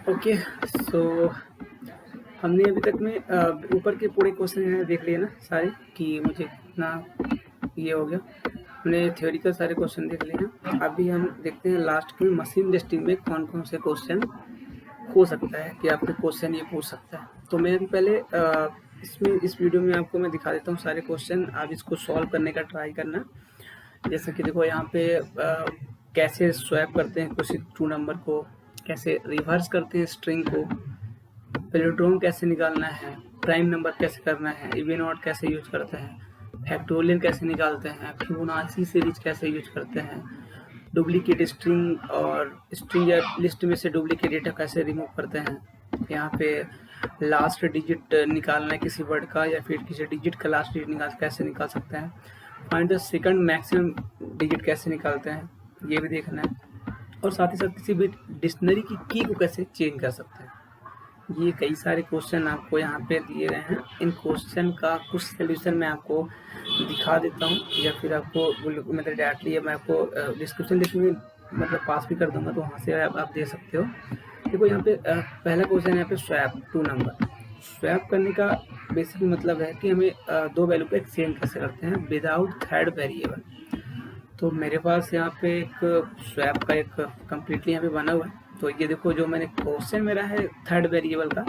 Okay. सो हमने अभी तक में ऊपर के पूरे क्वेश्चन देख लिए ना सारे, कि मुझे कितना ये हो गया। हमने थ्योरिकल सारे क्वेश्चन देख लिए हैं। अभी हम देखते हैं लास्ट में मशीन टेस्टिंग में कौन कौन से क्वेश्चन हो सकता है कि आपके क्वेश्चन ये पूछ सकता है। तो मैं अभी पहले इस वीडियो में आपको मैं दिखा देता हूँ सारे क्वेश्चन। आप इसको सॉल्व करने का ट्राई करना। जैसे कि देखो यहाँ पे कैसे स्वैप करते हैं किसी ट्रू नंबर को, कैसे रिवर्स करते हैं स्ट्रिंग को, पैलिंड्रोम कैसे निकालना है, प्राइम नंबर कैसे करना है, इवन ऑड कैसे यूज करते हैं, फैक्टोरियल कैसे निकालते हैं, फिबोनाची सीरीज कैसे यूज करते हैं, डुप्लीकेट स्ट्रिंग और स्ट्रिंग या लिस्ट में से डुप्लीकेट डेटा कैसे रिमूव करते हैं, यहाँ पे लास्ट डिजिट निकालना है किसी वर्ड का या फिर किसी डिजिट का लास्ट डिजिट कैसे निकाल सकते हैं, find the second maximum digit कैसे निकालते हैं, ये भी देखना है। और साथ ही साथ किसी भी डिक्शनरी की को कैसे चेंज कर सकते हैं। ये कई सारे क्वेश्चन आपको यहाँ पे दिए गए हैं। इन क्वेश्चन का कुछ सोल्यूशन मैं आपको दिखा देता हूँ या फिर आपको मतलब डायरेक्टली मैं आपको डिस्क्रिप्शन लिंक में मतलब पास भी कर दूंगा, तो वहाँ से आप दे सकते हो। देखो यहाँ पे पहला क्वेश्चन है यहाँ पे स्वैप टू नंबर। स्वैप करने का बेसिक मतलब है कि हमें दो वैल्यू को एक्सचेंज कैसे करते हैं विदाउट थर्ड वेरिएबल। तो मेरे पास यहाँ पे एक स्वैप का एक कम्प्लीटली यहाँ पे बना हुआ है। तो ये देखो जो मैंने क्वेश्चन मेरा है थर्ड वेरिएबल का,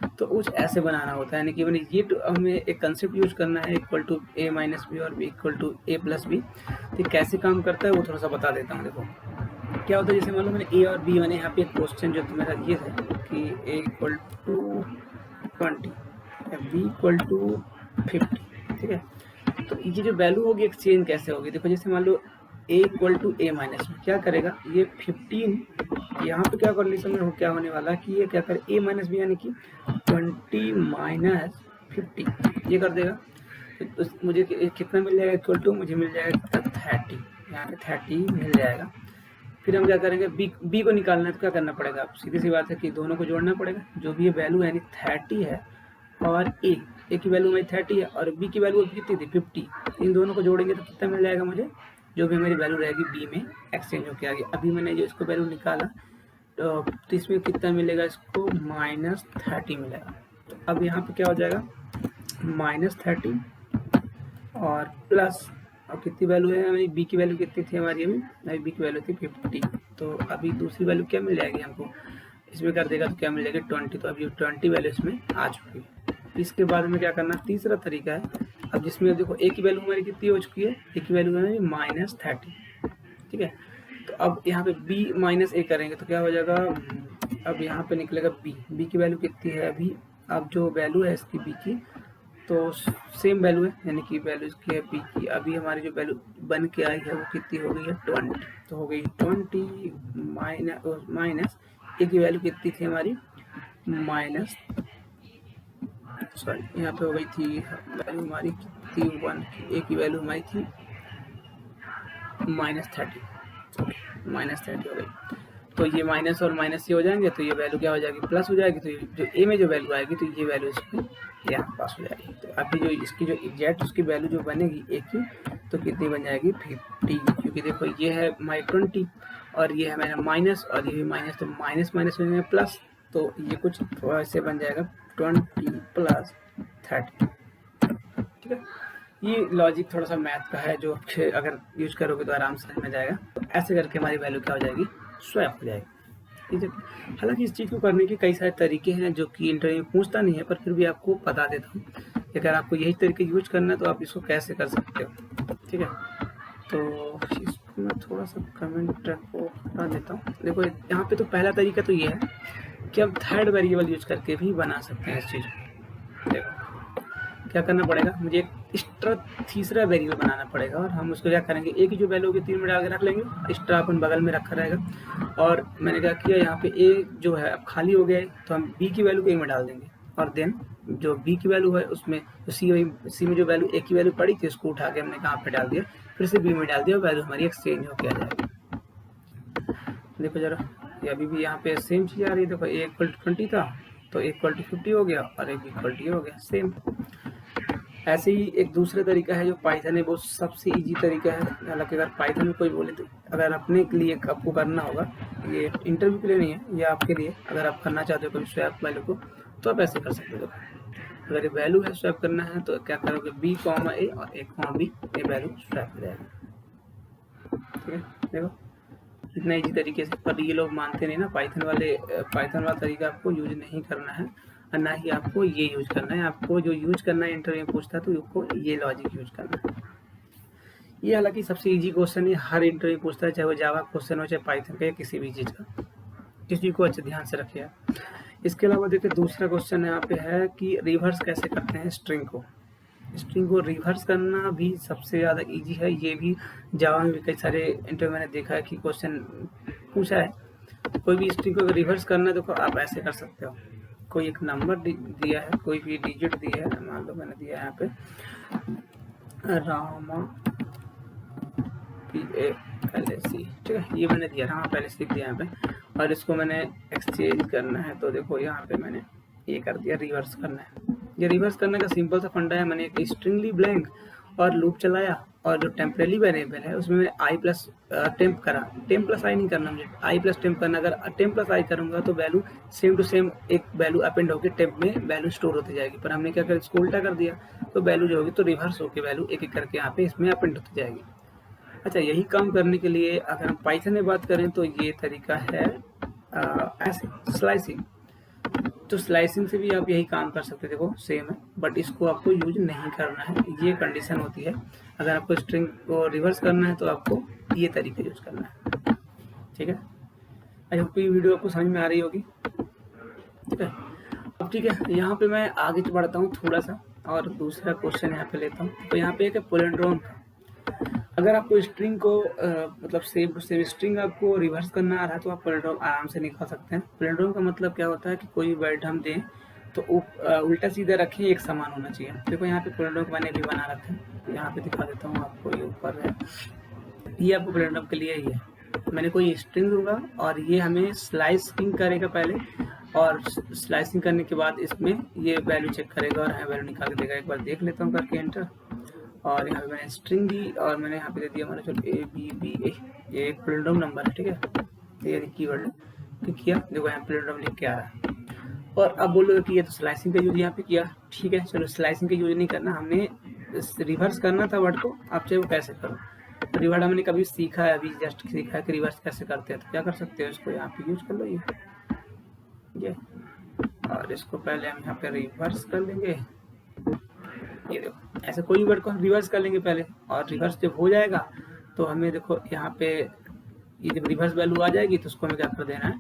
तो कुछ ऐसे बनाना होता है, यानी कि मैंने ये हमें एक कंसेप्ट यूज करना है equal to a minus B और b equal to a plus B. तो कैसे काम करता है वो थोड़ा सा बता देता हूँ। देखो क्या होता है, जैसे मान लो मैंने a और b मैंने यहाँ पे एक क्वेश्चन जो मेरा ये है कि a इक्वल टू 20 या b इक्वल टू 50, ठीक है। तो ये जो वैल्यू होगी एक्सचेंज कैसे होगी, देखो जैसे मान लो a equal to a minus में क्या करेगा, ये 15 यहाँ पे क्या कंडीशन में क्या होने वाला कि ये क्या करे a माइनस बी यानी कि 20 माइनस 50 ये कर देगा। तो मुझे कितना मिल जाएगा इक्वल टू, मुझे मिल जाएगा 30, यहाँ पे 30 मिल जाएगा। फिर हम क्या करेंगे बी को निकालना है, तो क्या करना पड़ेगा, सीधी सी बात है कि दोनों को जोड़ना पड़ेगा। जो भी ये वैल्यू है यानी 30 है और ए की वैल्यू मेरी 30 है और बी की वैल्यू कितनी थी 50, इन दोनों को जोड़ेंगे तो कितना मिल जाएगा मुझे, जो भी मेरी वैल्यू रहेगी बी में एक्सचेंज होकर आ गई। अभी मैंने जो इसको वैल्यू निकाला तो इसमें कितना मिलेगा, इसको -30 मिलेगा। तो अब यहाँ पे क्या हो जाएगा -30 और प्लस, और कितनी वैल्यू है हमारी बी की वैल्यू कितनी थी हमारी, अभी बी की वैल्यू थी 50। तो अभी दूसरी वैल्यू क्या मिल जाएगी हमको, इसमें कर देगा तो क्या मिल जाएगी 20। तो अभी 20 वैल्यू इसमें आ चुकी है। इसके बाद में क्या करना, तीसरा तरीका है अब जिसमें देखो ए की वैल्यू हमारी कितनी हो चुकी है, ए की वैल्यू हमारी -30, ठीक है। तो अब यहाँ पे b माइनस ए करेंगे तो क्या हो जाएगा, अब यहाँ पे निकलेगा b की वैल्यू कितनी है अभी, अब जो वैल्यू है इसकी b की तो सेम वैल्यू है, यानी कि वैल्यू इसकी है b की। अभी हमारी जो वैल्यू बन के आई है वो कितनी हो गई है 20, तो हो गई 20 माइनस ए की वैल्यू कितनी थी हमारी माइनस, सॉरी यहाँ पे हो गई थी वैल्यू हमारी कितनी 1, ए की वैल्यू हमारी थी -30 हो गई। तो ये माइनस और माइनस ये हो जाएंगे तो ये वैल्यू क्या हो जाएगी प्लस हो जाएगी। तो ये जो ए में जो वैल्यू आएगी तो ये वैल्यू इसकी यहाँ पास हो जाएगी। तो अभी जो इसकी जो एग्जैक्ट उसकी वैल्यू जो बनेगी ए की तो कितनी बन जाएगी 50, क्योंकि देखो ये है माई 20 और ये है मेरा माइनस और ये भी माइनस, तो माइनस माइनस में प्लस, तो ये कुछ ऐसे बन जाएगा 20 प्लस 30, ठीक है। ये लॉजिक थोड़ा सा मैथ का है जो अगर यूज करोगे तो आराम से समझ में जाएगा। तो ऐसे करके हमारी वैल्यू क्या हो जाएगी स्वैप हो जाएगी, ठीक है। हालांकि इस चीज़ को करने के कई सारे तरीके हैं जो कि इंटरव्यू में पूछता नहीं है, पर फिर भी आपको बता देता हूँ। अगर आपको यही तरीके यूज करना है तो आप इसको कैसे कर सकते हो, ठीक है। तो इसको मैं थोड़ा सा कमेंट को हटा देता हूँ। देखो यहाँ पे तो पहला तरीका तो ये है कि हम थर्ड वेरिएबल यूज करके भी बना सकते हैं इस चीज़ को। देखो क्या करना पड़ेगा, मुझे एक एक्स्ट्रा तीसरा वेरिएबल बनाना पड़ेगा और हम उसको क्या करेंगे, ए की जो वैल्यू होगी 3 में डाल के रख लेंगे, एक्स्ट्रा अपन बगल में रखा रहेगा। और मैंने क्या किया यहाँ पे ए जो है अब खाली हो गया है तो हम बी की वैल्यू को ए में डाल देंगे और देन जो बी की वैल्यू है उसमें तो सी में जो वैल्यू ए की वैल्यू पड़ी थी उसको उठा के हमने कहाँ पे डाल दिया, फिर से बी में डाल दिया और वैल्यू हमारी एक्सचेंज होकर आ जाएगी। देखो जरा ये अभी भी यहाँ पे सेम चीज़ आ रही है। देखो ए इक्वल टू 20 था तो ए इक्वल टू 50 हो गया और ए इक्वल टू हो गया सेम। ऐसे ही एक दूसरा तरीका है जो पाइथन है, वो सबसे इजी तरीका है। हालांकि अगर पाइथन में कोई बोले तो अगर अपने के लिए आपको करना होगा ये इंटरव्यू के लिए नहीं है, ये आपके लिए, अगर आप करना चाहते हो कभी स्वैप वैल्यू को तो आप ऐसे कर सकते हो। अगर ये वैल्यू है स्वैप करना है तो क्या करोगे, बी कॉमा ए और ए कॉमा बी, ये वैल्यू स्वैप हो जाएगा। ठीक है, देखो इतना इजी तरीके से। पर ये लोग मानते नहीं ना, पाइथन वाला तरीका आपको यूज नहीं करना है और ना ही आपको ये यूज करना है। आपको जो यूज करना है इंटरव्यू में पूछता है तो आपको ये लॉजिक यूज करना है। ये हालांकि सबसे इजी क्वेश्चन है, हर इंटरव्यू पूछता है, चाहे वो जावा क्वेश्चन हो, चाहे पाइथन का या किसी भी चीज़ का। इस चीज़ को अच्छे ध्यान से रखिए। इसके अलावा देखिए दूसरा क्वेश्चन यहाँ पे है कि रिवर्स कैसे करते हैं स्ट्रिंग को। स्ट्रिंग को रिवर्स करना भी सबसे ज़्यादा इजी है। ये भी जावा में भी कई सारे इंटरव्यू मैंने देखा है कि क्वेश्चन पूछा है। कोई भी स्ट्रिंग को अगर रिवर्स करना है तो आप ऐसे कर सकते हो। कोई एक नंबर दिया है, कोई भी डिजिट दिया है, मान लो मैंने दिया है यहाँ पे रामा PALAC, ठीक है, ये मैंने दिया रामा PALAC लिख दिया यहाँ पे, और इसको मैंने एक्सचेंज करना है तो देखो यहाँ पे मैंने ये कर दिया, रिवर्स करना है। ये रिवर्स करने का सिंपल सा फंडा है, मैंने एक स्ट्रिंगली ब्लैंक और लूप चलाया और जो टेम्परेरी वेरिएबल है उसमें मैंने आई प्लस टेम्प करा। टेम्प प्लस आई नहीं करना मुझे, आई प्लस टेम्प करना। अगर टेम्प प्लस आई करूँगा तो वैल्यू सेम टू सेम एक वैल्यू अपेंड होकर टेम्प में वैल्यू स्टोर होती जाएगी। पर हमने क्या कर इसको उल्टा कर दिया तो वैल्यू जो होगी तो रिवर्स होकर वैल्यू एक एक करके यहाँ पे इसमें अपेंड होती जाएगी। अच्छा, यही काम करने के लिए अगर हम पाइथन में बात करें तो ये तरीका है ऐसे स्लाइसिंग। तो स्लाइसिंग से भी आप यही काम कर सकते हैं, देखो सेम है, बट इसको आपको यूज नहीं करना है। ये कंडीशन होती है, अगर आपको स्ट्रिंग को रिवर्स करना है तो आपको ये तरीका यूज करना है। ठीक है, आई होप ये वीडियो आपको समझ में आ रही होगी। ठीक है, अब ठीक है, यहाँ पे मैं आगे बढ़ता हूँ थोड़ा सा और दूसरा क्वेश्चन यहाँ पे लेता हूँ। तो यहाँ पे एक है पोलिंड्रोम का। अगर आपको स्ट्रिंग को मतलब सेम टू सेम स्ट्रिंग आपको रिवर्स करना आ रहा है तो आप पोलिंड्रोम आराम से निकाल सकते हैं। पोलिंड्रोम का मतलब क्या होता है कि कोई वर्ड हम दें तो उल्टा सीधा रखें, एक समान होना चाहिए। देखो यहाँ पे पोलिंड्रोम मैंने भी बना रखा है, यहाँ पे दिखा देता हूँ आपको, ये ऊपर है, ये आपको पोलिंड्रोम के लिए ही है। मैंने कोई स्ट्रिंग दूंगा और ये हमें स्लाइसिंग करेगा पहले, और स्लाइसिंग करने के बाद इसमें ये वैल्यू चेक करेगा और हमें वैल्यू निकाल के देगा। एक बार देख लेता हूँ करके एंटर, और यहाँ पे मैंने स्ट्रिंग दी और मैंने यहाँ पे दे दिया, मैंने चलो ABBA, ये एक पोलिंड्रोम नंबर है। ठीक है, ये कीवर्ड क्लिक किया, देखो यहाँ पोलिंड्रोम लिख के आ रहा है। और अब बोलोगे कि ये तो स्लाइसिंग का यूज यहाँ पे किया, ठीक है, चलो स्लाइसिंग का यूज नहीं करना, हमने रिवर्स करना था वर्ड को। आप चाहे वो कैसे करो, रिवर्स हमने कभी सीखा है, अभी जस्ट सीखा है कि रिवर्स कैसे करते हैं, तो क्या कर सकते हो, इसको यहाँ पे यूज कर लो ये, और इसको पहले हम यहाँ पे रिवर्स कर लेंगे। ये देखो ऐसे कोई वर्ड को हम रिवर्स कर लेंगे पहले, और रिवर्स जब हो जाएगा तो हमें देखो यहाँ पे ये जब रिवर्स वैल्यू आ जाएगी तो उसको हमें क्या कर देना है,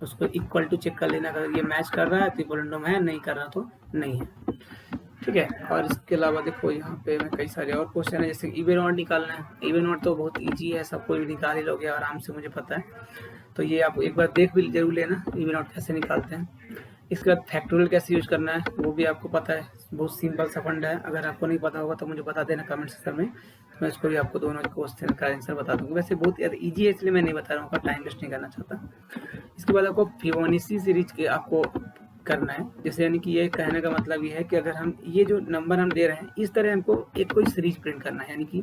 उसको इक्वल टू चेक कर लेना। अगर ये मैच कर रहा है तो पोलिंड्रोम है, नहीं कर रहा तो नहीं है। ठीक है, और इसके अलावा देखो यहाँ पे मैं कई सारे और क्वेश्चन है, जैसे इवन ऑड निकालना है। इवन ऑड तो बहुत ईजी है, सबको भी निकाल ही लोगे आराम से, मुझे पता है। तो ये आप एक बार देख भी जरूर लेना इवन ऑड कैसे निकालते हैं। इसके बाद फैक्टोरियल कैसे यूज करना है वो भी आपको पता है, बहुत सिंपल सा फंड है। अगर आपको नहीं पता होगा तो मुझे बता देना कमेंट सेक्शन में, तो मैं इसको भी आपको दोनों क्वेश्चन का आंसर बता दूंगा। वैसे बहुत ज़्यादा ईजी है इसलिए मैं नहीं बता रहा हूँ, टाइम वेस्ट नहीं करना चाहता। इसके बाद आपको फिबोनाची सीरीज के आपको करना है, जैसे यानी कि ये कहने का मतलब ये है कि अगर हम ये जो नंबर हम दे रहे हैं इस तरह हमको एक कोई सीरीज प्रिंट करना है। यानी कि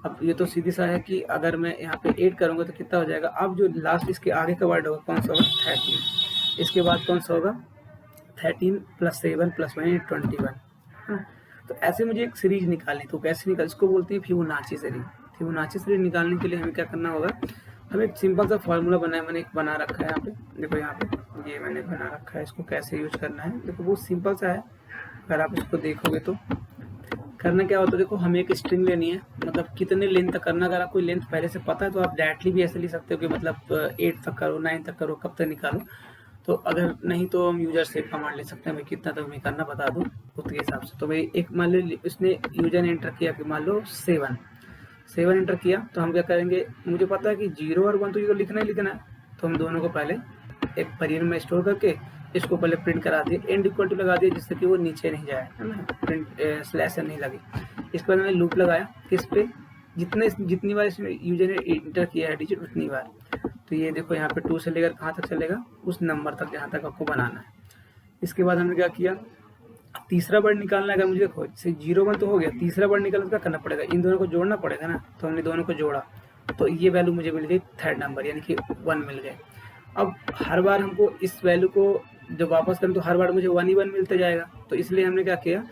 अब ये तो सीधी सा है कि अगर मैं यहाँ पे 8 करूँगा तो कितना हो जाएगा, अब जो लास्ट इसके आगे का वर्ड होगा कौन सा होगा, 13, इसके बाद कौन सा होगा 13 + 7 + 1 21। तो ऐसे मुझे एक सीरीज निकालनी, तो कैसे निकाल, इसको बोलते हैं फिबोनाची सीरीज। फिबोनाची सीरीज निकालने के लिए हमें क्या करना होगा, हमें एक सिंपल सा फॉर्मूला मैंने एक बना रखा है यहाँ पे, देखो यहाँ पे ये मैंने बना रखा है। इसको कैसे यूज करना है देखो, बहुत सिंपल सा है। अगर आप इसको देखोगे तो करना क्या होता है, देखो हमें एक स्ट्रिंग लेनी है, मतलब कितने लेंथ तक करना। अगर आपको लेंथ पहले से पता है तो आप डायरेक्टली भी ऐसे लिख सकते हो कि मतलब 8 तक करो, 9 तक करो, कब तक निकालो। तो अगर नहीं तो हम यूजर से कमांड ले सकते हैं, भाई कितना तक मैं करना बता दूँ उसके हिसाब से। तो भाई एक मान लो इसने यूजर ने एंटर किया कि मान लो 7 एंटर किया, तो हम क्या करेंगे, मुझे पता है कि 0 और 1 तो ये तो लिखना ही लिखना है, तो हम दोनों को पहले एक वेरिएबल में स्टोर करके इसको पहले प्रिंट करा दिए, एंड इक्वल टू लगा दिया जिससे कि वो नीचे नहीं जाए, है ना, प्रिंट स्लैश नहीं लगे। इसके बाद मैंने लूप लगाया किस पे, जितनी बार इसमें यूजर ने एंटर किया है डिजिट उतनी बार। तो ये देखो यहाँ पे 2 से लेकर कहाँ तक चलेगा, उस नंबर तक जहाँ तक आपको बनाना है। इसके बाद हमने क्या किया, तीसरा वर्ड निकालना है। अगर मुझे देखो 0 1 तो हो गया, तीसरा वर्ड निकालना क्या करना पड़ेगा, इन दोनों को जोड़ना पड़ेगा ना। तो हमने दोनों को जोड़ा तो ये वैल्यू मुझे मिल गई 3rd नंबर, यानी कि 1 मिल गए। अब हर बार हमको इस वैल्यू को जब वापस करें तो हर बार मुझे 1 ही 1 मिलता जाएगा। तो इसलिए हमने क्या किया,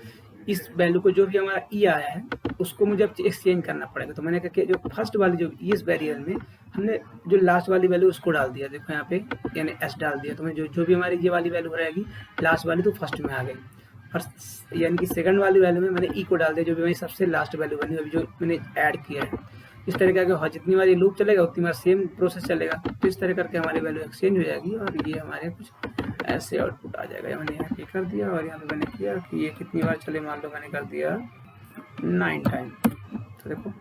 इस वैल्यू को जो भी हमारा ई आया है उसको मुझे अब एक्सचेंज करना पड़ेगा। तो मैंने क्या किया, जो फर्स्ट वाली जो इस वेरिएबल में हमने जो लास्ट वाली वैल्यू उसको डाल दिया, देखो यहाँ पे यानी एस डाल दिया। तो मैं जो भी हमारी ये वाली वैल्यू रहेगी लास्ट वाली, तो फर्स्ट में आ गई, और यानी कि सेकंड वाली वैल्यू में मैंने ई को डाल दिया जो भी मेरी सबसे लास्ट वैल्यू बनी अभी जो मैंने ऐड किया है। इस तरह का जितनी बार ये लूप चलेगा उतनी बार सेम प्रोसेस चलेगा। तो इस तरह करके हमारी वैल्यू एक्सचेंज हो जाएगी और ये हमारे कुछ ऐसे आउटपुट आ जाएगा। मैंने यहाँ पे कर दिया और यहाँ पे मैंने किया कि ये कितनी बार चले, मान लो मैंने कर दिया 9 टाइम। तो देखो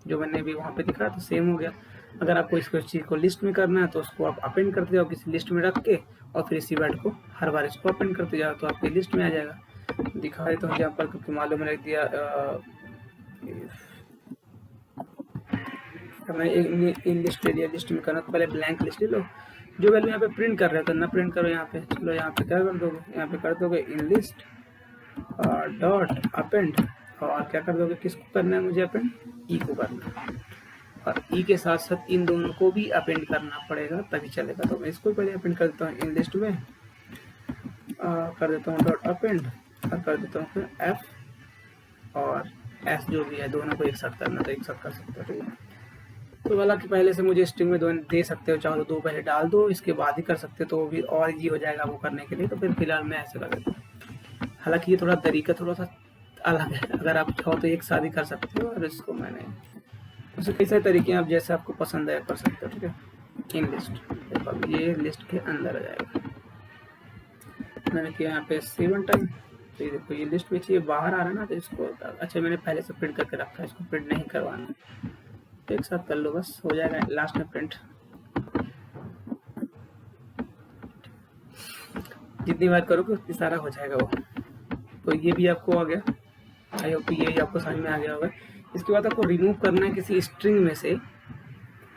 जो मैंने अभी वहाँ पे दिखा तो सेम हो गया। अगर आपको इसको इस चीज़ को लिस्ट में करना है तो उसको आप अपेंड करते जाओ किसी लिस्ट में रख के, और फिर इसी वर्ड को हर बार इसको अपेंड करते जाओ तो आपकी लिस्ट में आ जाएगा। दिखा देता हूँ यहाँ पर, क्योंकि मालूम मैंने दिया मैं इन लिस्ट ले लिया। लिस्ट में करना तो पहले ब्लैंक लिस्ट ले लो, जो वैल्यू यहाँ पे प्रिंट कर रहे हो करना प्रिंट करो यहाँ पे। चलो यहाँ पे क्या कर दोगे, यहाँ पे कर दोगे इन लिस्ट डॉट अपेंड, और क्या कर दोगे, किसको करना है मुझे अपेंड, ई को करना है, और ई के साथ साथ इन दोनों को भी अपेंड करना पड़ेगा तभी चलेगा। तो मैं इसको पहले अपेंड कर देता हूँ इन लिस्ट में, कर देता हूँ डॉट अपेंड, और कर देता हूँ फिर एफ और एस जो भी है दोनों को एक साथ करना, तो एक साथ कर सकते हो। ठीक है, तो हालांकि पहले से मुझे स्ट्रिंग में दोनों दे सकते हो, चाहो तो 2 पहले डाल दो, इसके बाद ही कर सकते हो तो भी और इजी हो जाएगा वो करने के लिए। तो फिर फिलहाल मैं ऐसे कर देता हूँ। हालांकि ये थोड़ा तरीका थोड़ा सा अलग है, अगर आप चाहो तो एक साथ ही कर सकते हो, और इसको मैंने उससे कई सारे तरीके हैं, आप जैसे आपको पसंद है कर सकते हो। ठीक है, इन लिस्ट अब ये लिस्ट के अंदर आ जाएगा। मैंने किया यहाँ पे 7 टाइम, तो ये देखो ये लिस्ट में चाहिए बाहर आ रहा है ना, तो इसको अच्छा मैंने पहले से प्रिंट करके रखा है, इसको प्रिंट नहीं करवाना, तो एक साथ कर लो बस हो जाएगा लास्ट में प्रिंट। जितनी बार करोगे उतनी सारा हो जाएगा वो। तो ये भी आपको आ गया, आई होप ये भी आपको समझ में आ गया होगा। इसके बाद आपको रिमूव करना है किसी स्ट्रिंग में से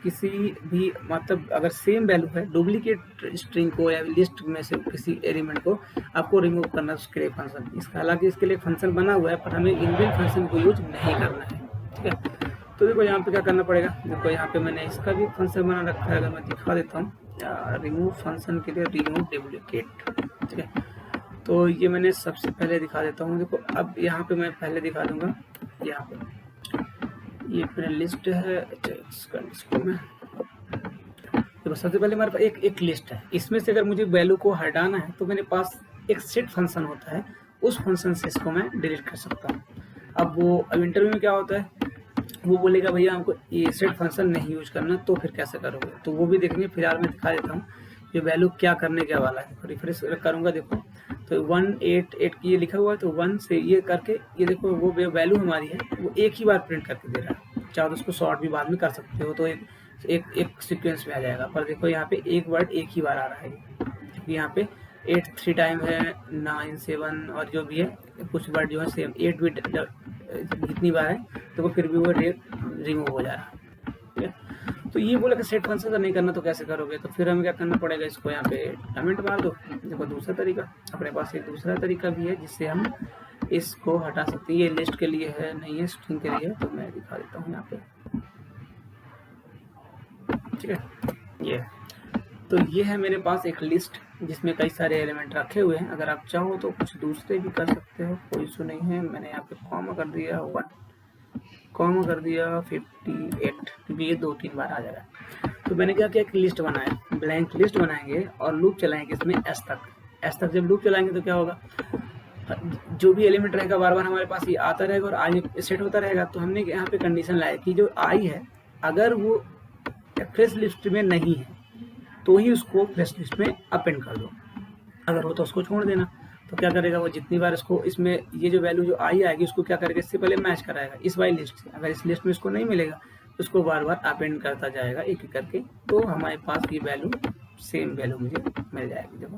किसी भी, मतलब अगर सेम वैल्यू है डुप्लीकेट स्ट्रिंग को या लिस्ट में से किसी एलिमेंट को आपको रिमूव करना है उसके लिए फंक्शन। इसका हालांकि इसके लिए फंक्शन बना हुआ है पर हमें इनबिल्ट फंक्शन को यूज नहीं करना है। ठीक है, तो देखो यहाँ पे क्या करना पड़ेगा, देखो यहाँ पे मैंने इसका भी फंक्शन बना रखा है, अगर मैं दिखा देता हूँ रिमूव फंक्शन के लिए रिमूव डुप्लीकेट। ठीक है, तो ये मैंने सबसे पहले दिखा देता हूँ। देखो अब यहाँ पे मैं पहले दिखा दूंगा, यहाँ पे ये मेरा लिस्ट है, इसको मैं तो सबसे पहले हमारे पास एक लिस्ट है, इसमें से अगर मुझे वैल्यू को हटाना है तो मेरे पास एक सेट फंक्शन होता है, उस फंक्शन से इसको मैं डिलीट कर सकता हूँ। अब इंटरव्यू में क्या होता है, वो बोलेगा भैया हमको ये सेट फंक्शन नहीं यूज करना, तो फिर कैसे करोगे, तो वो भी देखेंगे। फिलहाल मैं दिखा देता हूँ ये वैल्यू क्या करने के वाला है। रिफ्रेश करूँगा, देखो तो 188 की ये लिखा हुआ है, तो 1 से ये करके ये देखो वो वैल्यू हमारी है वो एक ही बार प्रिंट करके दे रहा है। चाहो तो उसको शॉर्ट भी बाद में कर सकते हो, तो एक सीक्वेंस में आ जाएगा। पर देखो यहाँ पे एक वर्ड एक ही बार आ रहा है, यहाँ पे 8 3 टाइम है, 9 7 और जो भी है कुछ वर्ड जो है सेम 8 बिट जितनी बार है, तो फिर भी वो रिमूव हो जा रहा है। ठीक है, तो ये बोला कि सेट फंक्शन का नहीं करना तो कैसे करोगे, तो फिर हमें क्या करना पड़ेगा, इसको यहाँ पे कमेंट मार दो। देखो दूसरा तरीका, अपने पास एक दूसरा तरीका भी है जिससे हम इसको हटा सकते हैं। ये लिस्ट के लिए है, नहीं है स्ट्रिंग के लिए, तो मैं दिखा देता हूँ यहाँ पे। ठीक है, ये तो ये है मेरे पास एक लिस्ट जिसमें कई सारे एलिमेंट रखे हुए हैं। अगर आप चाहो तो कुछ दूसरे भी कर सकते हो, कोई इशू नहीं है। मैंने यहाँ पे कॉमा कर दिया 1, कॉमा कर दिया 58, क्योंकि ये 2-3 बार आ जाएगा। तो मैंने क्या किया, एक लिस्ट बनाया, ब्लैंक लिस्ट बनाएंगे और लूप चलाएंगे इसमें एस तक। जब लूप चलाएंगे तो क्या होगा, जो भी एलिमेंट रहेगा बार बार हमारे पास ये आता रहेगा और आई सेट होता रहेगा। तो हमने यहाँ पे कंडीशन लाया कि जो आई है अगर वो फ्रेश लिस्ट में नहीं है तो ही उसको फ्रेश लिस्ट में अपेंड कर दो, अगर हो तो उसको छोड़ देना। तो क्या करेगा वो, जितनी बार इसको इसमें ये जो वैल्यू जो आई आएगी उसको क्या करेगा, इससे पहले मैच कराएगा इस वाली लिस्ट से। अगर इस लिस्ट में इसको नहीं मिलेगा तो उसको बार बार अपेंड करता जाएगा एक एक करके, तो हमारे पास ये वैल्यू सेम वैल्यू मुझे मिल जाएगी। देखो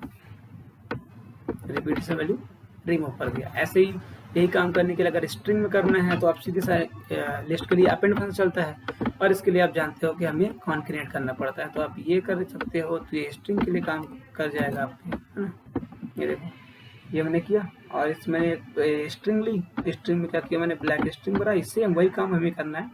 रिपीट से वैल्यू रिमूव कर दिया। ऐसे ही यही काम करने के लिए अगर स्ट्रिंग में करना है तो आप सीधे सा लिस्ट के लिए अपेंड फंक्शन चलता है, और इसके लिए आप जानते हो कि हमें कॉन्कैटिनेट करना पड़ता है। तो आप ये कर सकते हो, तो ये स्ट्रिंग के लिए काम कर जाएगा आपके, है ना। ये देखो ये मैंने किया, और इसमें स्ट्रिंग ली, स्ट्रिंग में क्या किया मैंने, ब्लैक स्ट्रिंग भरा। इससे वही काम हमें करना है,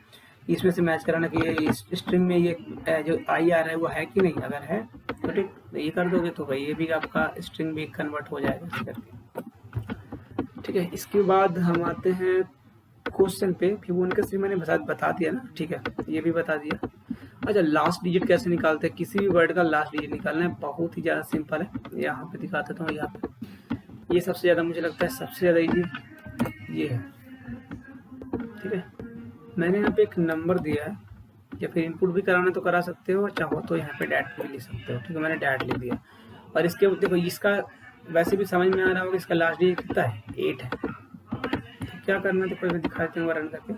इसमें से मैच कराना कि ये स्ट्रिंग में ये जो आई आ रहा है वो है कि नहीं। अगर है ठीक, ये कर दोगे तो भाई ये भी आपका स्ट्रिंग भी कन्वर्ट हो जाएगा इस करके। ठीक है, इसके बाद हम आते हैं क्वेश्चन पे। फिबोनाची मैंने बता दिया ना, ठीक है, ये भी बता दिया। अच्छा, लास्ट डिजिट कैसे निकालते हैं? किसी भी वर्ड का लास्ट डिजिट निकालना है, बहुत ही ज़्यादा सिंपल है। यहाँ पे दिखा देता हूँ, यहाँ पे ये सबसे ज़्यादा मुझे लगता है सबसे ज़्यादा इजी ये है। ठीक है, मैंने यहाँ पे एक नंबर दिया है, या फिर इनपुट भी कराना तो करा सकते हो, चाहो तो यहाँ पे डैट भी लिख सकते हो। ठीक है, मैंने डैट लिख दिया। और इसके देखो, इसका वैसे भी समझ में आ रहा होगा, इसका लास्ट डिजिट कितना है? 8 है। तो क्या करना है, तो पहले दिखाते हैं रन करके।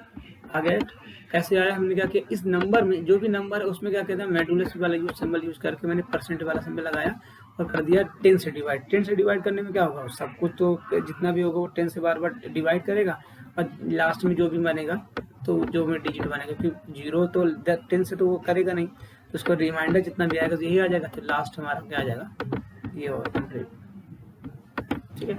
आ गया 8। कैसे आया? हमने क्या किया, इस नंबर में जो भी नंबर है उसमें क्या कहते हैं, मॉड्यूलस वाला सिंबल यूज करके मैंने परसेंट वाला सिंबल लगाया और कर दिया 10 से डिवाइड। 10 से डिवाइड करने में क्या होगा, सब कुछ तो जितना भी होगा वो 10 से बार बार डिवाइड करेगा, और लास्ट में जो भी बनेगा तो जो में डिजिट बनेगा, क्योंकि 0 तो 10 से तो वो करेगा नहीं, तो उसका रिमाइंडर जितना भी आएगा तो यही आ जाएगा। तो लास्ट हमारा क्या आ जाएगा, ये होगा कंप्लीट। ठीक है,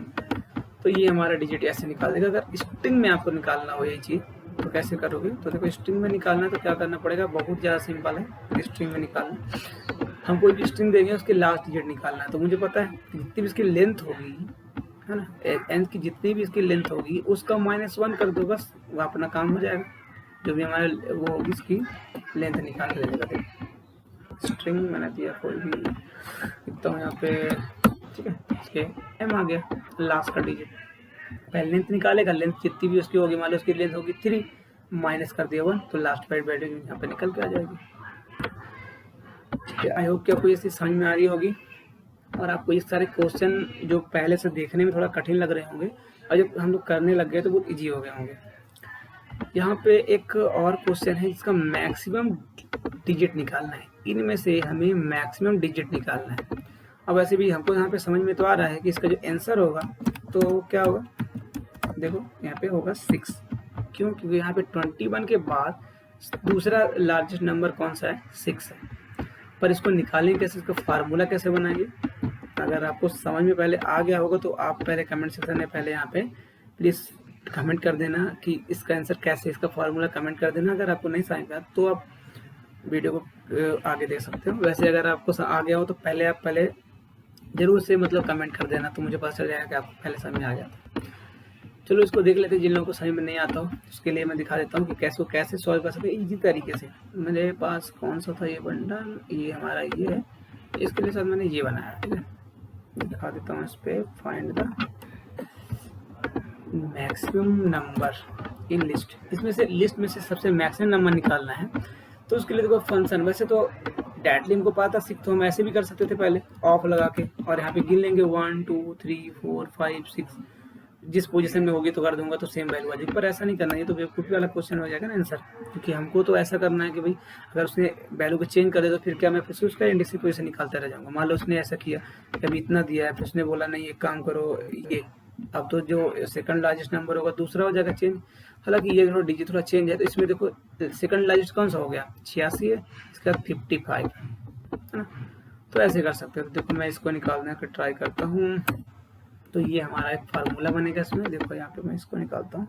तो ये हमारा डिजिट ऐसे निकाल देगा। अगर स्ट्रिंग में आपको निकालना हो यही चीज़ तो कैसे करोगे? तो देखो, स्ट्रिंग में निकालना है तो क्या करना पड़ेगा, बहुत ज़्यादा सिंपल है। स्ट्रिंग में निकालना, हम कोई भी स्ट्रिंग देंगे उसके लास्ट डिजिट निकालना है। तो मुझे पता है जितनी भी इसकी लेंथ होगी, है ना, एन की जितनी भी इसकी लेंथ होगी उसका -1 कर दो, बस वो अपना काम हो जाएगा। जो भी हमारे वो होगी इसकी लेंथ निकाल के देगा। देखो, स्ट्रिंग मैंने दिया कोई भी, लिखता हूँ यहाँ पे। ठीक है, इसके एम आ गया लास्ट का डिजिट। पहले लेंथ निकालेगा, लेंथ जितनी भी उसकी होगी, मान लो उसकी लेंथ होगी 3, माइनस कर दिया 1, तो लास्ट वाइड वैल्यू यहाँ पे निकल के आ जाएगी। ठीक है, आई होप कि आपको ये चीज़ समझ में आ रही होगी, और आपको ये सारे क्वेश्चन जो पहले से देखने में थोड़ा कठिन लग रहे होंगे, और जब हम लोग करने लग गए तो बहुत ईजी हो गए होंगे। यहाँ पे एक और क्वेश्चन है जिसका मैक्सिमम डिजिट निकालना है। इनमें से हमें मैक्सिमम डिजिट निकालना है। अब वैसे भी हमको यहाँ पे समझ में तो आ रहा है कि इसका जो आंसर होगा तो क्या होगा, देखो यहाँ पे होगा 6। क्यों? क्योंकि यहाँ पे 21 के बाद दूसरा लार्जेस्ट नंबर कौन सा है, 6 है। पर इसको निकालेंगे कैसे, इसका फार्मूला कैसे बनाएंगे? अगर आपको समझ में पहले आ गया होगा तो आप पहले कमेंट सेक्शन में पहले यहाँ पे प्लीज़ कमेंट कर देना कि इसका आंसर कैसे, इसका फार्मूला कमेंट कर देना। अगर आपको नहीं समझ में आया तो आप वीडियो को आगे देख सकते हो। वैसे अगर आपको आ गया हो तो पहले जरूर से मतलब कमेंट कर देना, तो मुझे पता चल जाएगा कि आपको पहले समझ में आ जाता। चलो इसको देख लेते हैं। जिन लोगों को समझ में नहीं आता हो उसके लिए मैं दिखा देता हूँ कि कैसे सॉल्व कर सकते हैं इजी तरीके से। मेरे पास कौन सा था ये बंडल, ये हमारा ये है, इसके लिए सर मैंने ये बनाया। ठीक है, दिखा देता हूँ। इस पर find the maximum number in list, इसमें से लिस्ट में से सबसे मैक्सिमम नंबर निकालना है। तो उसके लिए देखो फंक्शन, वैसे तो डायरेक्टली हमको पता सीख, तो हम ऐसे भी कर सकते थे पहले ऑफ लगा के, और यहाँ पे गिन लेंगे 1 2 3 4 5 6, जिस पोजीशन में होगी तो कर दूंगा तो सेम वैल्यू आ जाएगी। पर ऐसा नहीं करना, ये तो बेवकूफ़ी वाला क्वेश्चन हो जाएगा ना आंसर, क्योंकि हमको तो ऐसा करना है कि भाई अगर उसने वैल्यू को चेंज कर दे तो फिर क्या मैं फिर से उसका इंडेक्सिव पोजीशन निकालता रह जाऊँगा। मान लो उसने ऐसा किया कि अभी इतना दिया है, फिर उसने बोला नहीं एक काम करो ये, अब तो जो सेकंड लार्जेस्ट नंबर होगा दूसरा हो जाएगा चेंज। हालांकि ये जो डिजिट थोड़ा चेंज है, तो इसमें देखो सेकंड लार्जेस्ट कौन सा हो गया, 86 है, इसका 55 है ना। तो ऐसे कर सकते हो। तो देखो मैं इसको निकालने का ट्राई करता हूँ, तो ये हमारा एक फार्मूला बनेगा इसमें। देखो यहाँ पे मैं इसको निकालता हूँ,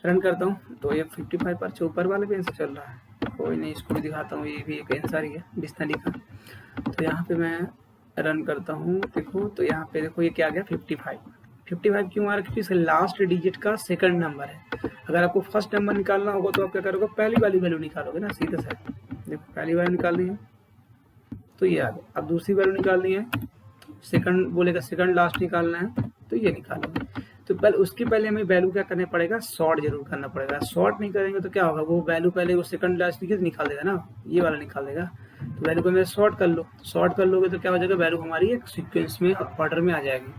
रन करता हूँ, तो ये 55 पर ऊपर वाले भी आंसर चल रहा है। कोई नहीं, इसको भी दिखाता हूँ, ये भी एक आंसर ही है जिसने लिखा। तो यहाँ पे मैं रन करता हूँ, देखो तो यहाँ पे देखो ये क्या आ गया 55 क्यों आ रहा है, क्योंकि इसका लास्ट डिजिट का सेकंड नंबर है। अगर आपको फर्स्ट नंबर निकालना होगा तो आप क्या करोगे, पहली वाली वैल्यू निकालोगे ना, सीधे से। देखो पहली वैल्यू निकालनी है तो ये आ गया। अब दूसरी वैल्यू निकालनी है, सेकंड बोलेगा सेकंड लास्ट निकालना है तो ये निकालोगे। तो पहले उसके पहले हमें वैल्यू क्या करना पड़ेगा, सॉर्ट जरूर करना पड़ेगा। सॉर्ट नहीं करेंगे तो क्या होगा, वो वैल्यू पहले वो सेकंड लास्ट निकाल देगा ना, ये वाला निकाल देगा। तो वैल्यू को मैं सॉर्ट कर लो, सॉर्ट कर लोगे तो क्या हो जाएगा, वैल्यू हमारी एक सीक्वेंस में ऑर्डर में आ जाएगी।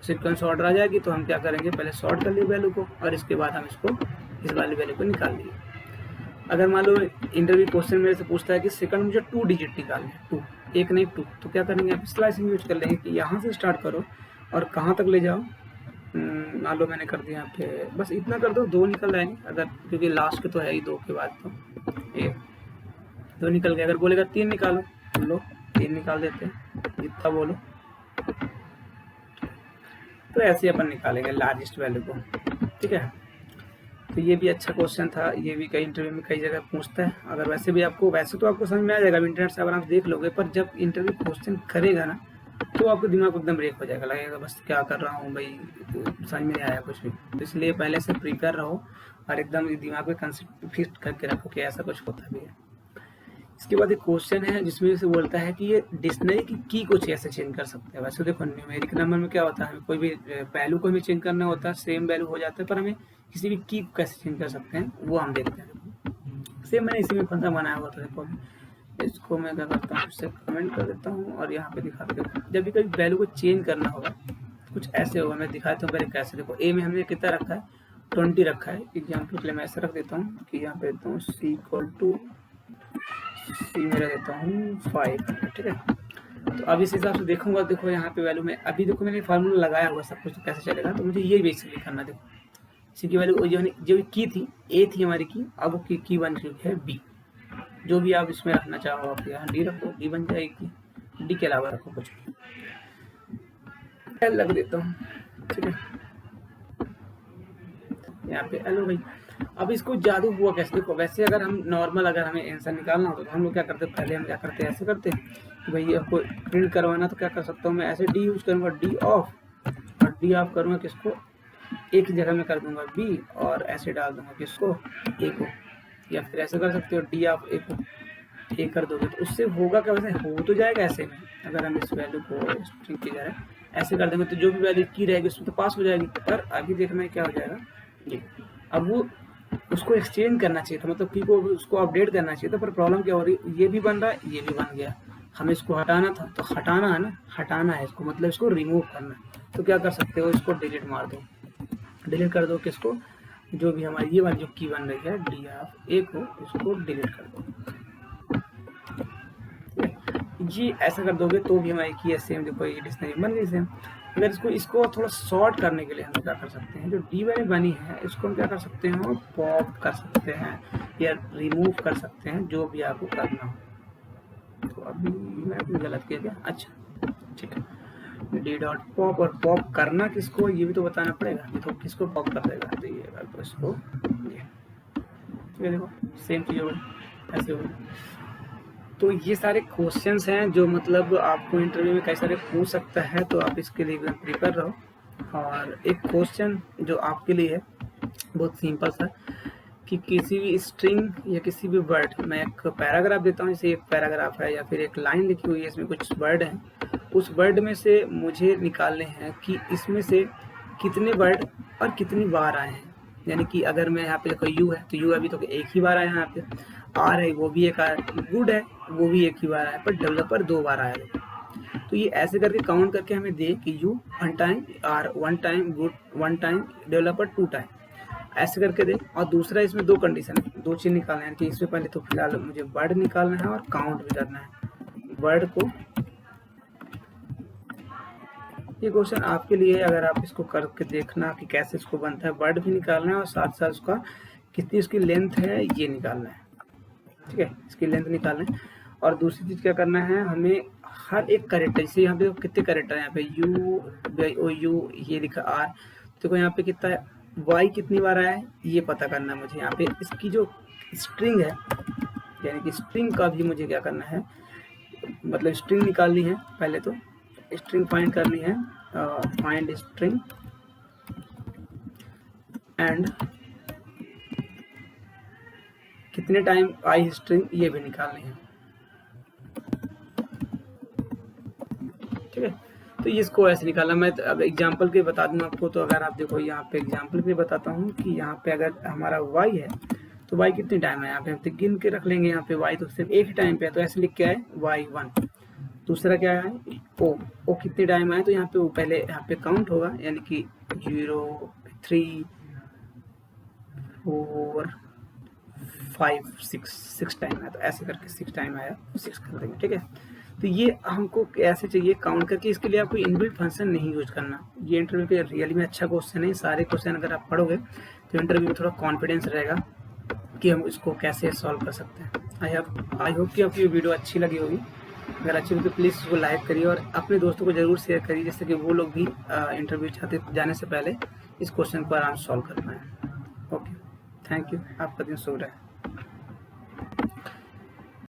सीक्वेंस ऑर्डर आ जाएगी तो हम क्या करेंगे, पहले सॉर्ट कर लिए वैल्यू को, और इसके बाद हम इसको इस वाली वैल्यू को निकाल लिए। अगर मान लो इंटरव्यू क्वेश्चन मेरे से पूछता है कि सेकंड मुझे 2 डिजिट निकालना है, 2 एक नहीं 2, तो क्या करेंगे, आप स्लाइसिंग यूज कर लेंगे कि यहाँ से स्टार्ट करो और कहाँ तक ले जाओ। मान लो मैंने कर दिया यहाँ पे, बस इतना कर दो, 2 निकल जाएंगे अगर, क्योंकि लास्ट के तो है ही 2 के बाद तो ये 2 निकल गए। अगर बोलेगा 3 निकालो, लो 3 निकाल देते हैं, जितना बोलो। तो ऐसे अपन निकालेंगे लार्जेस्ट वैल्यू को। ठीक है, तो ये भी अच्छा क्वेश्चन था, ये भी कई इंटरव्यू में कई जगह पूछता है। अगर वैसे भी आपको, वैसे तो आपको समझ में आ जाएगा इंटरनेट से अगर आप देख लोगे, पर जब इंटरव्यू क्वेश्चन करेगा ना तो आपको दिमाग एकदम ब्रेक हो जाएगा, लगेगा बस क्या कर रहा हूँ भाई, तो समझ में नहीं आया कुछ भी। तो इसलिए पहले से प्रिपेयर रहो और एकदम दिमाग में कंसेप्ट फिक्स करके रखो कि ऐसा कुछ होता भी है। इसके बाद एक क्वेश्चन है जिसमें से बोलता है कि ये डिक्शनरी की को कैसे चेंज कर सकते हैं। वैसे देखो न्यूमेरिक नंबर में क्या होता है, हमें कोई भी वैल्यू को हमें चेंज करना होता है, सेम वैल्यू हो जाता है, पर हमें किसी भी की को कैसे चेंज कर सकते हैं वो हम देखते हैं। सेम मैंने इसी में फंडा बनाया हुआ था। देखो इसको मैं क्या करता हूँ, इससे कमेंट कर देता हूँ और यहाँ पे दिखा देता हूँ। जब भी कभी वैल्यू को चेंज करना होगा कुछ ऐसे होगा, मैं दिखाता हूँ पहले कैसे। देखो ए में हमने कितना रखा है, 20 रखा है। एग्जाम्पल के लिए मैं ऐसा रख देता हूँ कि यहाँ पे देता हूँ सी इक्वल टू सी मेरा देता हूँ 5, ठीक है। तो अब इस हिसाब से देखूंगा, देखो यहाँ पे वैल्यू में अभी देखो मैंने फार्मूला लगाया हुआ सब कुछ, तो कैसे चलेगा, तो मुझे ये बेसिकली करना। देखो सी की वैल्यू जो की थी ए थी हमारी की, अब वो की बन चुकी है बी। जो भी आप इसमें रखना चाहो, आप यहाँ डी रखो, डी बन जाएगी, डी के अलावा रखो कुछ भी, एल लग देता हूँ, ठीक है। यहाँ पे एल हो गई। अब इसको जादू हुआ कैसे, देखो वैसे अगर हम नॉर्मल अगर हमें आंसर निकालना होता तो हम लोग क्या करते, पहले हम क्या करते ऐसे करते कि भाई आपको प्रिंट करवाना तो क्या कर सकता हूँ मैं, ऐसे डी यूज करूँगा, डी ऑफ, और डी ऑफ करूँगा किसको, एक जगह में कर दूंगा बी, और ऐसे डाल दूंगा किसको, ए को। या फिर ऐसे कर सकते हो डी ऑफ ए को ए कर दोगे, तो उससे होगा क्या, वैसे हो तो जाएगा ऐसे में। अगर हम इस वैल्यू को स्ट्रिंग की जाए ऐसे कर देंगे तो जो भी वैल्यू की रहेगी उसमें तो पास हो जाएगी। पर आगे देखना है क्या हो जाएगा ये, अब वो उसको एक्सचेंज करना चाहिए था, मतलब की को उसको अपडेट करना चाहिए था, पर प्रॉब्लम क्या हो रही है, ये भी बन रहा है ये भी बन गया, हमें इसको हटाना था, तो हटाना है ना, हटाना है इसको, मतलब इसको रिमूव करना है। तो क्या कर सकते हो, इसको डिलीट मार दो, डिलीट कर दो किसको, जो भी हमारी ये वाली जो की बन रही है डी ऑफ ए को, इसको डिलीट कर दो। ये ऐसा कर दोगे तो भी हमारी की है सेम, देखो ये डिक्शनरी बन गई सेम। अगर इसको थोड़ा शॉर्ट करने के लिए हम क्या कर सकते हैं, जो डी वाली बनी है इसको हम क्या कर सकते हैं, पॉप कर सकते हैं या रिमूव कर सकते हैं, जो भी आपको करना हो। तो अभी मैं गलत किया क्या, अच्छा ठीक है, डी डॉट पॉप, और पॉप करना किसको ये भी तो बताना पड़ेगा, तो किसको पॉप कर देगा, तो ये तो इसको ये, ठीक है। देखो सेम चीज़ होगी, ऐसे होगी। तो ये सारे क्वेश्चंस हैं जो मतलब आपको इंटरव्यू में कई सारे पूछ सकता है, तो आप इसके लिए एकदम प्रिपेयर रहो। और एक क्वेश्चन जो आपके लिए है बहुत सिंपल सा, कि किसी भी स्ट्रिंग या किसी भी वर्ड, मैं एक पैराग्राफ देता हूँ, जैसे एक पैराग्राफ है या फिर एक लाइन लिखी हुई है, इसमें कुछ वर्ड हैं, उस वर्ड में से मुझे निकालने हैं कि इसमें से कितने वर्ड और कितनी बार आए हैं। यानी कि अगर मैं यहाँ पे देखो यू है, तो यू अभी तो एक ही बार आया यहाँ पे, आर है वो भी एक आया, गुड है वो भी एक ही बार आया, पर डेवलपर 2 बार आया। तो ये ऐसे करके काउंट करके हमें दे कि you 1 time, R 1 time, good 1 time, developer 2 time, ऐसे करके दे। और दूसरा इसमें 2 कंडीशन है, 2 चीज निकालना है कि इसमें पहले तो फिलहाल मुझे वर्ड निकालना है और काउंट भी करना है वर्ड को। ये क्वेश्चन आपके लिए, अगर आप इसको करके देखना कि कैसे इसको बनता है, वर्ड भी निकालना है और साथ साथ उसका कितनी उसकी लेंथ है ये निकालना है, ठीक है, इसकी लेंथ निकालना है। और दूसरी चीज क्या करना है, हमें हर एक कैरेक्टर, जैसे यहाँ पे कितने कैरेक्टर है, यहाँ पे यू ओ यू ये लिखा आर, देखो यहाँ पे कितना है, वाई कितनी बार आया है ये पता करना है मुझे। यहाँ पे इसकी जो स्ट्रिंग है, यानी कि स्ट्रिंग का भी मुझे क्या करना है, मतलब स्ट्रिंग निकालनी है। पहले तो स्ट्रिंग फाइंड करनी है, फाइंड स्ट्रिंग एंड कितने टाइम आई स्ट्रिंग ये भी निकालनी है, ठीक है। तो इसको ऐसे निकालना, मैं अब एग्जांपल के बता दूं आपको। तो अगर आप देखो यहाँ पे एग्जांपल के बताता हूँ कि यहाँ पे अगर हमारा y है तो y कितने टाइम है, यहाँ पे हम गिन के रख लेंगे, यहाँ पे y तो सिर्फ एक टाइम पे है, तो ऐसे लिख के आए y1। दूसरा क्या है o कितने टाइम आए, तो यहाँ पे वो पहले यहाँ पे काउंट होगा, यानी कि 0 3 4 5 6 टाइम आया, तो ऐसे करके 6 टाइम आया, 6 कर देंगे, ठीक है। तो ये हमको ऐसे चाहिए काउंट करके, इसके लिए आपको इनबिल्ट फंक्शन नहीं यूज करना। ये इंटरव्यू के रियली में अच्छा क्वेश्चन है। सारे क्वेश्चन अगर आप पढ़ोगे तो इंटरव्यू में थोड़ा कॉन्फिडेंस रहेगा कि हम इसको कैसे सॉल्व कर सकते हैं। आई होप कि आपकी वीडियो अच्छी लगी होगी। अगर अच्छी लगी तो प्लीज़ उसको लाइक करिए और अपने दोस्तों को जरूर शेयर करिए, जिससे कि वो लोग भी इंटरव्यू जाने से पहले इस क्वेश्चन को आराम से सॉल्व कर पाएँ। ओके। Thank you. आपका दिन शुभ रहे।